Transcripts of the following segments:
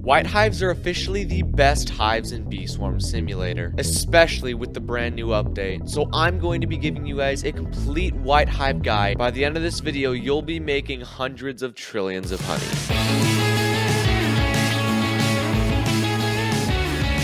White hives are officially the best hives in Bee Swarm Simulator, especially with the brand new update. So I'm going to be giving you guys a complete white hive guide. By the end of this video, you'll be making hundreds of trillions of honey.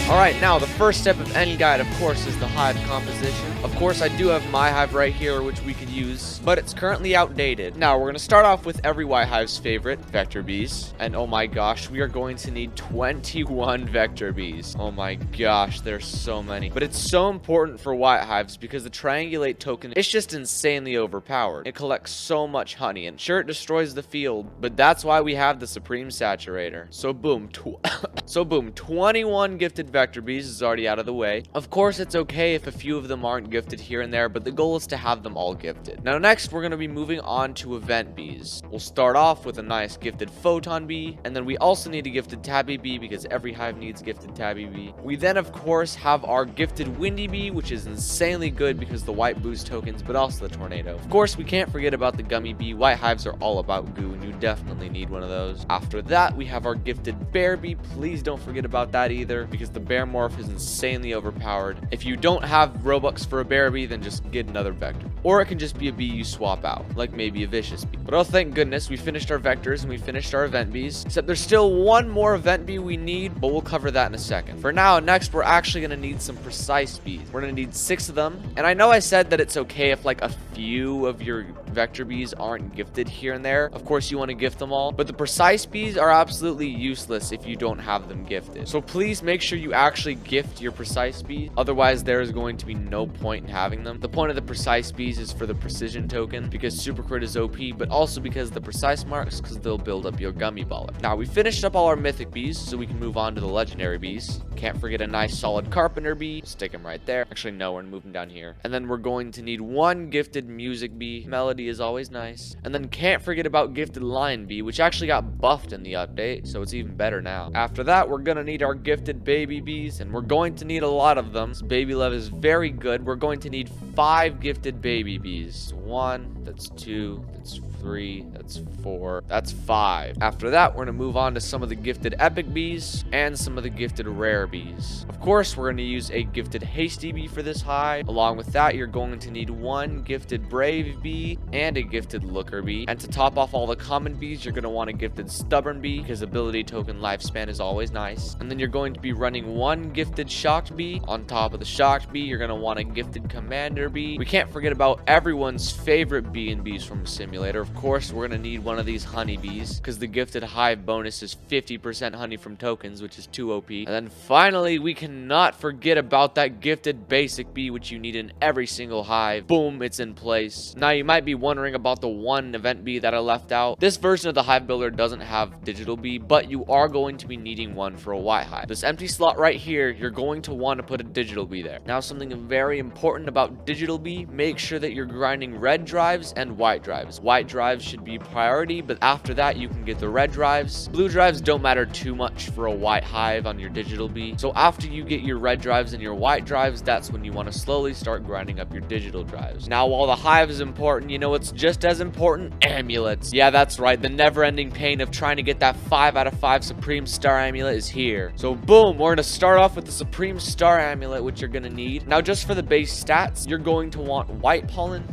Alright, now the first step of any guide, of course, is the hive composition. Of course, I do have my hive right here, which we could use, but it's currently outdated. Now, we're going to start off with every white hive's favorite, vector bees. And oh my gosh, we are going to need 21 vector bees. Oh my gosh, there's so many. But it's so important for white hives because the triangulate token is just insanely overpowered. It collects so much honey, and sure, it destroys the field, but that's why we have the Supreme Saturator. So boom, 21 gifted vector bees is already out of the way. Of course, it's okay if a few of them aren't gifted here and there, but the goal is to have them all gifted. Now next, we're going to be moving on to event bees. We'll start off with a nice gifted photon bee, and then we also need a gifted tabby bee because every hive needs gifted tabby bee. We then, of course, have our gifted windy bee, which is insanely good because the white boost tokens, but also the tornado. Of course, we can't forget about the gummy bee. White hives are all about goo, and you definitely need one of those. After that, we have our gifted bear bee. Please don't forget about that either, because the bear morph is insanely overpowered. If you don't have Robux for a bear bee, then just get another vector. Or it can just be a bee you swap out, like maybe a vicious bee. But oh, thank goodness, we finished our vectors and we finished our event bees. Except there's still one more event bee we need, but we'll cover that in a second. For now, next, we're actually going to need some precise bees. We're going to need 6 of them. And I know I said that it's okay if like a few of your vector bees aren't gifted here and there. Of course, you want to gift them all, but the precise bees are absolutely useless if you don't have them gifted. So please make sure you actually gift your precise bees. Otherwise, there is going to be no point in having them. The point of the precise bees is for the precision token because super crit is OP, but also because the precise marks, because they'll build up your gummy baller. Now, we finished up all our mythic bees, so we can move on to the legendary bees. Can't forget a nice solid carpenter bee. Stick him right there. Actually, no, we're moving down here. And then we're going to need one gifted music bee. Melody is always nice. And then can't forget about gifted lion bee, which actually got buffed in the update, so it's even better now. After that, we're gonna need our gifted baby bees, and we're going to need a lot of them. This baby love is very good. We're going to need 5 gifted baby bees. 1, that's 2, that's 3, that's 4, that's 5. After that, we're going to move on to some of the gifted epic bees and some of the gifted rare bees. Of course, we're going to use a gifted hasty bee for this hive. Along with that, you're going to need 1 gifted brave bee and a gifted looker bee. And to top off all the common bees, you're going to want a gifted stubborn bee because ability token lifespan is always nice. And then you're going to be running 1 gifted shocked bee. On top of the shocked bee, you're going to want a gifted commander bee. We can't forget about everyone's favorite bee in Bee Swarm Simulator. Of course, we're going to need one of these honeybees because the gifted hive bonus is 50% honey from tokens, which is 2 OP. And then finally, we cannot forget about that gifted basic bee, which you need in every single hive. Boom, it's in place. Now, you might be wondering about the one event bee that I left out. This version of the hive builder doesn't have digital bee, but you are going to be needing one for a white hive. This empty slot right here, you're going to want to put a digital bee there. Now, something very important about digital bee, make sure that you're grinding red drives and white drives. White drives should be priority, but after that, you can get the red drives. Blue drives don't matter too much for a white hive on your digital bee. So after you get your red drives and your white drives, that's when you want to slowly start grinding up your digital drives. Now, while the hive is important, you know what's just as important? Amulets. Yeah, that's right. The never-ending pain of trying to get that 5 out of 5 Supreme Star Amulet is here. So boom, we're going to start off with the Supreme Star Amulet, which you're going to need. Now, just for the base stats, you're going to want white pollen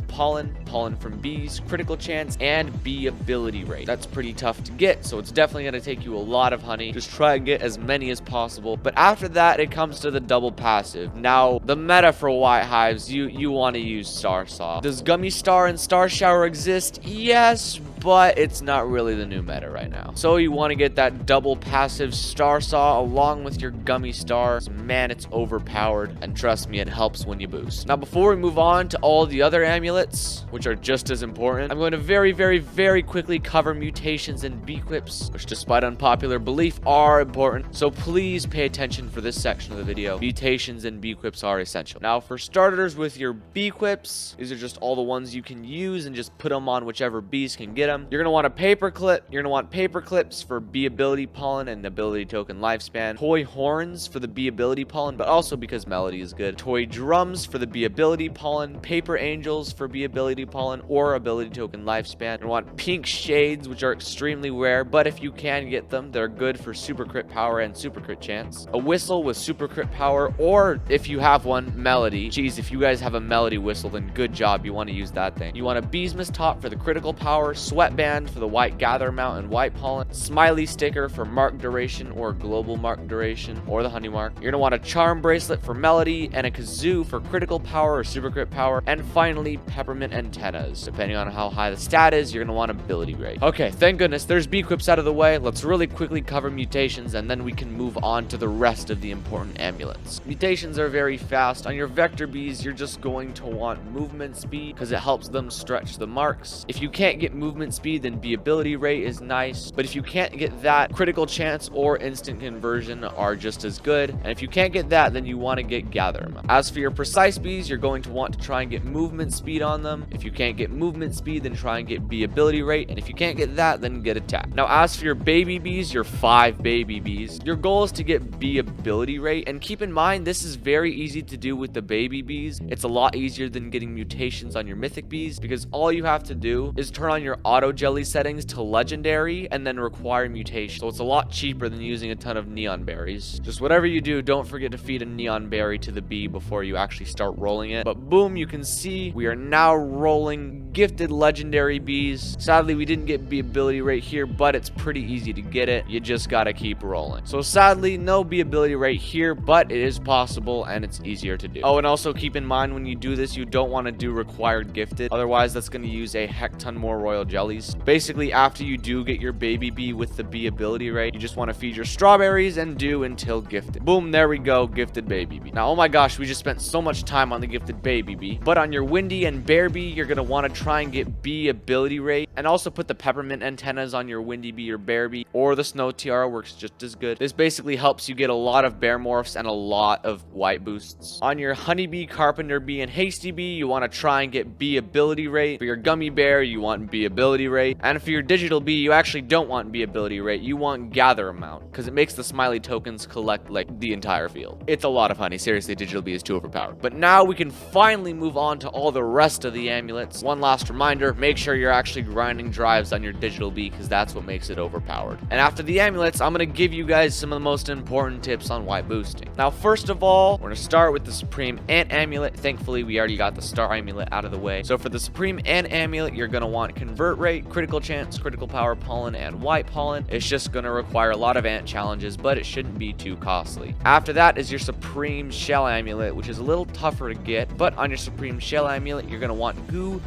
from bees, critical chance, and bee ability rate. That's pretty tough to get, so it's definitely going to take you a lot of honey. Just try and get as many as possible. But after that, it comes to the double passive. Now, the meta for white hives, you want to use Star Saw. Does Gummy Star and Star Shower exist? Yes, but it's not really the new meta right now. So you want to get that double passive Star Saw along with your Gummy Star. Man, it's overpowered, and trust me, it helps when you boost. Now, before we move on to all the other amulets, which are just as important, I'm going to very quickly cover mutations and bee quips, which despite unpopular belief are important. So please pay attention for this section of the video. Mutations and bee quips are essential. Now, for starters, with your bee quips, these are just all the ones you can use and just put them on whichever bees can get them. them. You're going to want a paper clip. You're going to want paper clips for bee ability pollen and ability token lifespan. Toy horns for the bee ability pollen, but also because melody is good. Toy drums for the bee ability pollen. Paper angels for bee ability pollen or ability token lifespan. You want pink shades, which are extremely rare, but if you can get them, they're good for super crit power and super crit chance. A whistle with super crit power, or if you have one, melody. Geez, if you guys have a melody whistle, then good job. You want to use that thing. You want a beesmas top for the critical power, sweatband for the white gather amount and white pollen, smiley sticker for mark duration or global mark duration, or the honey mark. You're gonna want a charm bracelet for melody and a kazoo for critical power or super crit power, and finally peppermint antennas. Depending on how high the stat is, you're gonna want ability rate. Okay, thank goodness there's bee quips out of the way. Let's really quickly cover mutations, and then we can move on to the rest of the important amulets. Mutations are very fast. On your vector bees, you're just going to want movement speed because it helps them stretch the marks. If you can't get movement speed, then bee ability rate is nice, but if you can't get that, critical chance or instant conversion are just as good, and if you can't get that, then you want to get gather amount. As for your precise bees, you're going to want to try and get movement speed on them. If you can't get movement speed, then try and get bee ability rate, and if you can't get that, then get attack. Now as for your baby bees, your 5 baby bees, your goal is to get bee ability rate, and keep in mind this is very easy to do with the baby bees. It's a lot easier than getting mutations on your mythic bees, because all you have to do is turn on your auto jelly settings to legendary and then require mutation. So it's a lot cheaper than using a ton of neon berries. Just whatever you do, don't forget to feed a neon berry to the bee before you actually start rolling it. But boom, you can see we are now rolling gifted legendary bees. Sadly, we didn't get bee ability rate here, but it's pretty easy to get it. You just gotta keep rolling. So sadly, no bee ability rate here, but it is possible and it's easier to do. Oh, and also keep in mind when you do this, you don't want to do required gifted. Otherwise, that's going to use a heck ton more royal jellies. Basically, after you do get your baby bee with the bee ability rate, you just want to feed your strawberries and do until gifted. Boom, there we go, gifted baby bee. Now, oh my gosh, we just spent so much time on the gifted baby bee. But on your windy and bear bee, you're going to want to try and get bee ability rate, and also put the peppermint antennas on your windy bee or bear bee, or the snow tiara works just as good. This basically helps you get a lot of bear morphs and a lot of white boosts. On your honeybee, carpenter bee, and hasty bee, you want to try and get bee ability rate. For your gummy bear, you want bee ability rate, and for your digital bee, you actually don't want bee ability rate. You want gather amount, because it makes the smiley tokens collect like the entire field. It's a lot of honey. Seriously, digital bee is too overpowered. But now we can finally move on to all the rest of the amulets. One last reminder, make sure you're actually grinding drives on your digital bee, because that's what makes it overpowered. And after the amulets, I'm going to give you guys some of the most important tips on white boosting. Now, first of all, we're going to start with the Supreme Ant Amulet. Thankfully, we already got the Star Amulet out of the way. So for the Supreme Ant Amulet, you're going to want convert rate, critical chance, critical power pollen, and white pollen. It's just going to require a lot of ant challenges, but it shouldn't be too costly. After that is your Supreme Shell Amulet, which is a little tougher to get, but on your Supreme Shell Amulet, you're going to want goo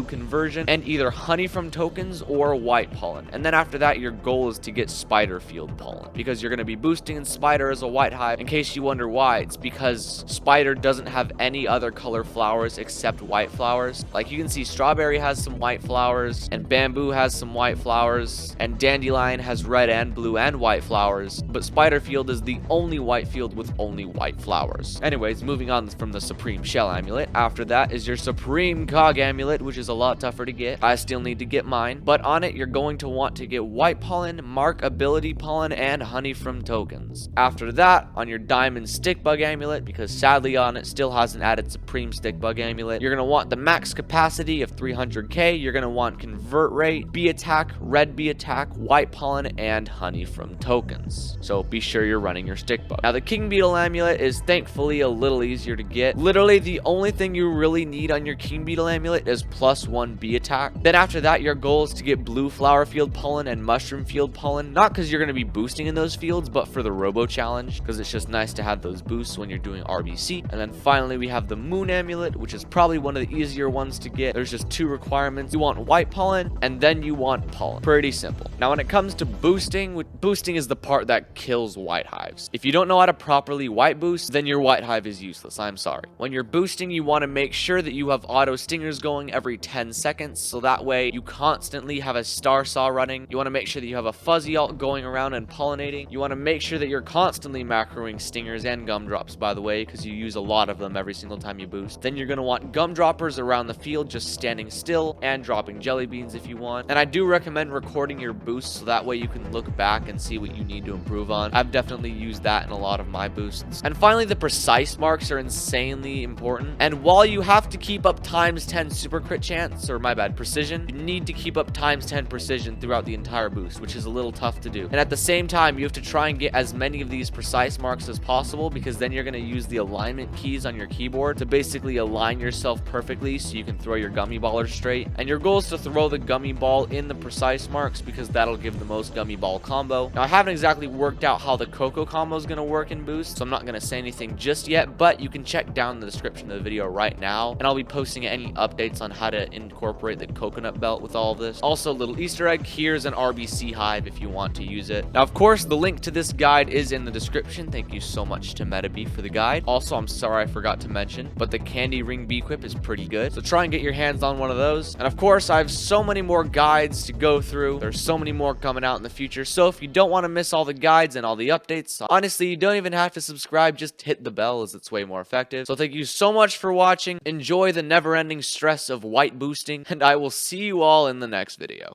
conversion, and either honey from tokens or white pollen. And then after that, your goal is to get spider field pollen, because you're going to be boosting in spider as a white hive. In case you wonder why, it's because spider doesn't have any other color flowers except white flowers. Like you can see, strawberry has some white flowers, and bamboo has some white flowers, and dandelion has red and blue and white flowers, but spider field is the only white field with only white flowers. Anyways, moving on from the Supreme Shell Amulet, after that is your Supreme Cog Amulet, which is a lot tougher to get. I still need to get mine, but on it, you're going to want to get white pollen, mark ability pollen, and honey from tokens. After that, on your Diamond Stick Bug Amulet, because sadly on it still hasn't added Supreme Stick Bug Amulet, you're going to want the max capacity of 300k, you're going to want convert rate, bee attack, red bee attack, white pollen, and honey from tokens. So be sure you're running your stick bug. Now the King Beetle Amulet is thankfully a little easier to get. Literally the only thing you really need on your King Beetle Amulet is +1 bee attack. Then after that, your goal is to get blue flower field pollen and mushroom field pollen, not because you're going to be boosting in those fields, but for the robo challenge, because it's just nice to have those boosts when you're doing RBC. And then finally, we have the Moon Amulet, which is probably one of the easier ones to get. There's just 2 requirements. You want white pollen, and then you want pollen. Pretty simple. Now when it comes to boosting, boosting is the part that kills white hives. If you don't know how to properly white boost, then your white hive is useless. I'm sorry. When you're boosting, you want to make sure that you have auto stingers going every every 10 seconds, so that way you constantly have a star saw running. You want to make sure that you have a fuzzy alt going around and pollinating. You want to make sure that you're constantly macroing stingers and gumdrops, by the way, because you use a lot of them every single time you boost. Then you're going to want gumdroppers around the field just standing still and dropping jelly beans if you want. And I do recommend recording your boosts so that way you can look back and see what you need to improve on. I've definitely used that in a lot of my boosts. And finally, the precise marks are insanely important. And while you have to keep up times 10 super crit chance, or my bad, precision, you need to keep up times 10 precision throughout the entire boost, which is a little tough to do. And at the same time, you have to try and get as many of these precise marks as possible, because then you're going to use the alignment keys on your keyboard to basically align yourself perfectly so you can throw your gummy baller straight. And your goal is to throw the gummy ball in the precise marks because that'll give the most gummy ball combo. Now, I haven't exactly worked out how the cocoa combo is going to work in boost, so I'm not going to say anything just yet, but you can check down in the description of the video right now, and I'll be posting any updates on how to incorporate the coconut belt with all of this. Also, little Easter egg, here's an RBC hive if you want to use it. Now, of course, the link to this guide is in the description. Thank you so much to MetaBee for the guide. Also, I'm sorry I forgot to mention, but the candy ring bee quip is pretty good, so try and get your hands on one of those. And of course, I have so many more guides to go through. There's so many more coming out in the future, so if you don't want to miss all the guides and all the updates, honestly, you don't even have to subscribe, just hit the bell as it's way more effective. So thank you so much for watching. Enjoy the never-ending stress of white boosting, and I will see you all in the next video.